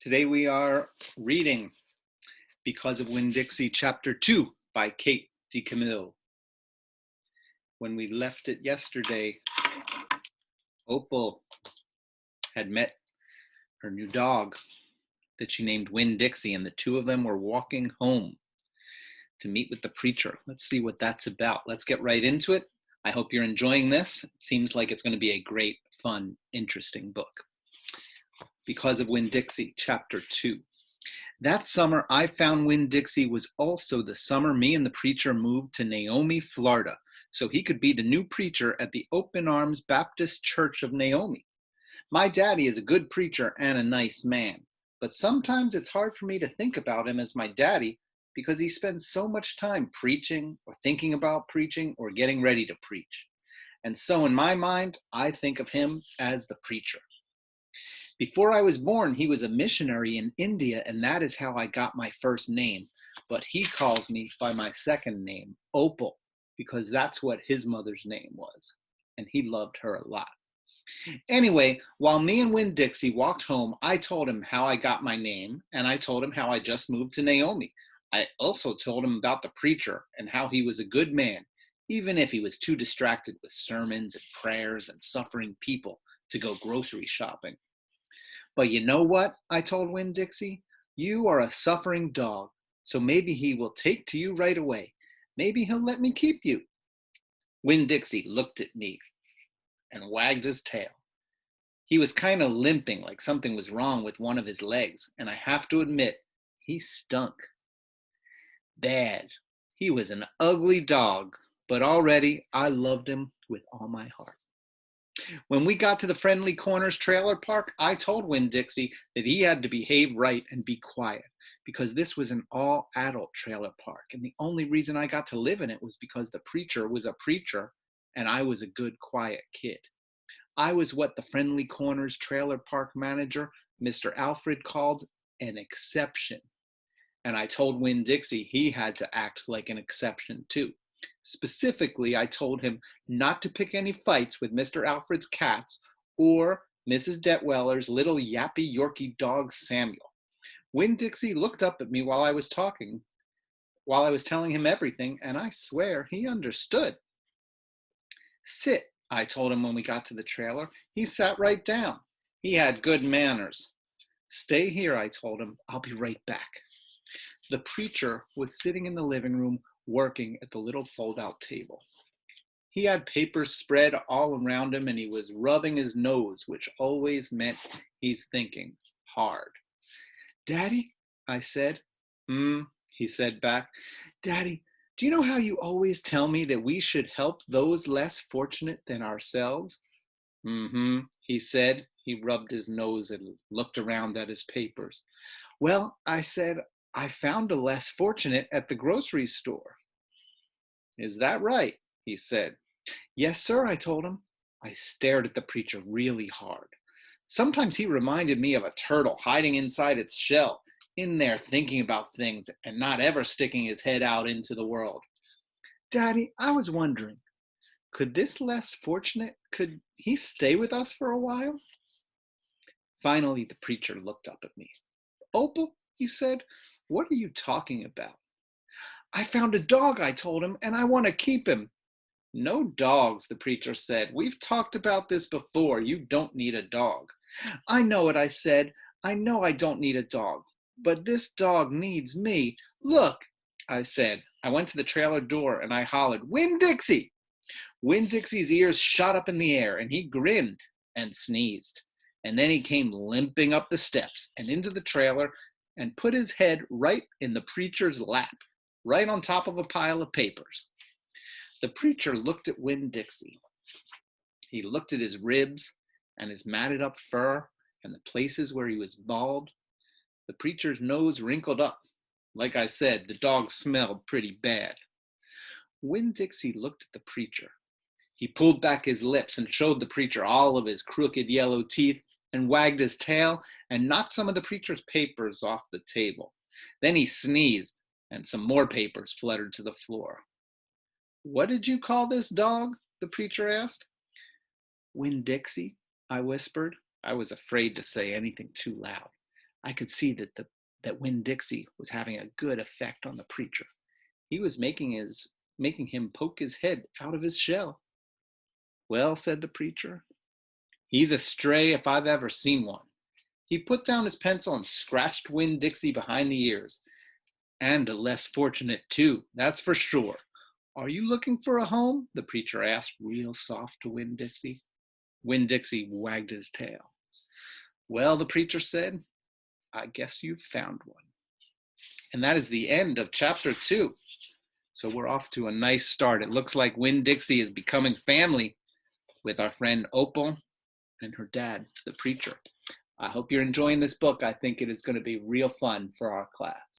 Today we are reading Because of Winn Dixie, Chapter 2 by Kate DeCamille. When we left it yesterday, Opal had met her new dog that she named Winn Dixie, and the two of them were walking home to meet with the preacher. Let's see what that's about. Let's get right into it. I hope you're enjoying this. It seems like it's going to be a great, fun, interesting book. Because of Winn Dixie, Chapter 2. That summer, I found Winn Dixie was also the summer me and the preacher moved to Naomi, Florida, so he could be the new preacher at the Open Arms Baptist Church of Naomi. My daddy is a good preacher and a nice man, but sometimes it's hard for me to think about him as my daddy because he spends so much time preaching or thinking about preaching or getting ready to preach. And so in my mind, I think of him as the preacher. Before I was born, he was a missionary in India, and that is how I got my first name. But he calls me by my second name, Opal, because that's what his mother's name was, and he loved her a lot. Anyway, while me and Winn Dixie walked home, I told him how I got my name, and I told him how I just moved to Naomi. I also told him about the preacher and how he was a good man, even if he was too distracted with sermons and prayers and suffering people to go grocery shopping. But you know what? I told Winn Dixie. You are a suffering dog, so maybe he will take to you right away. Maybe he'll let me keep you. Winn Dixie looked at me and wagged his tail. He was kind of limping, like something was wrong with one of his legs, and I have to admit, he stunk. Bad. He was an ugly dog, but already I loved him with all my heart. When we got to the Friendly Corners trailer park, I told Winn Dixie that he had to behave right and be quiet because this was an all-adult trailer park, and the only reason I got to live in it was because the preacher was a preacher and I was a good, quiet kid. I was what the Friendly Corners trailer park manager, Mr. Alfred, called an exception. And I told Winn Dixie he had to act like an exception too. Specifically, I told him not to pick any fights with Mr. Alfred's cats or Mrs. Detweller's little yappy Yorkie dog, Samuel. Winn Dixie looked up at me while I was telling him everything, and I swear he understood. Sit, I told him when we got to the trailer. He sat right down. He had good manners. Stay here, I told him. I'll be right back. The preacher was sitting in the living room working at the little fold-out table. He had papers spread all around him and he was rubbing his nose, which always meant he's thinking hard. Daddy, I said. He said back. Daddy, do you know how you always tell me that we should help those less fortunate than ourselves? He said. He rubbed his nose and looked around at his papers. Well, I said, I found a less fortunate at the grocery store. Is that right? He said. Yes, sir, I told him. I stared at the preacher really hard. Sometimes he reminded me of a turtle hiding inside its shell, in there thinking about things and not ever sticking his head out into the world. Daddy, I was wondering, could this less fortunate, could he stay with us for a while? Finally, the preacher looked up at me. Opal, he said, what are you talking about? I found a dog, I told him, and I want to keep him. No dogs, the preacher said. We've talked about this before. You don't need a dog. I know it, I said. I know I don't need a dog, but this dog needs me. Look, I said. I went to the trailer door and I hollered, Winn Dixie! Winn Dixie's ears shot up in the air and he grinned and sneezed. And then he came limping up the steps and into the trailer and put his head right in the preacher's lap, right on top of a pile of papers. The preacher looked at Winn Dixie. He looked at his ribs and his matted up fur and the places where he was bald. The preacher's nose wrinkled up. Like I said, the dog smelled pretty bad. Winn Dixie looked at the preacher. He pulled back his lips and showed the preacher all of his crooked yellow teeth and wagged his tail and knocked some of the preacher's papers off the table. Then he sneezed and some more papers fluttered to the floor. What did you call this dog? The preacher asked. Winn Dixie, I whispered. I was afraid to say anything too loud. I could see that Winn Dixie was having a good effect on the preacher. He was making him poke his head out of his shell. Well, said the preacher, he's a stray if I've ever seen one. He put down his pencil and scratched Winn Dixie behind the ears. And a less fortunate, too, that's for sure. Are you looking for a home? The preacher asked real soft to Winn Dixie. Winn Dixie wagged his tail. Well, the preacher said, I guess you've found one. And that is the end of chapter 2. So we're off to a nice start. It looks like Winn Dixie is becoming family with our friend Opal and her dad, the preacher. I hope you're enjoying this book. I think it is going to be real fun for our class.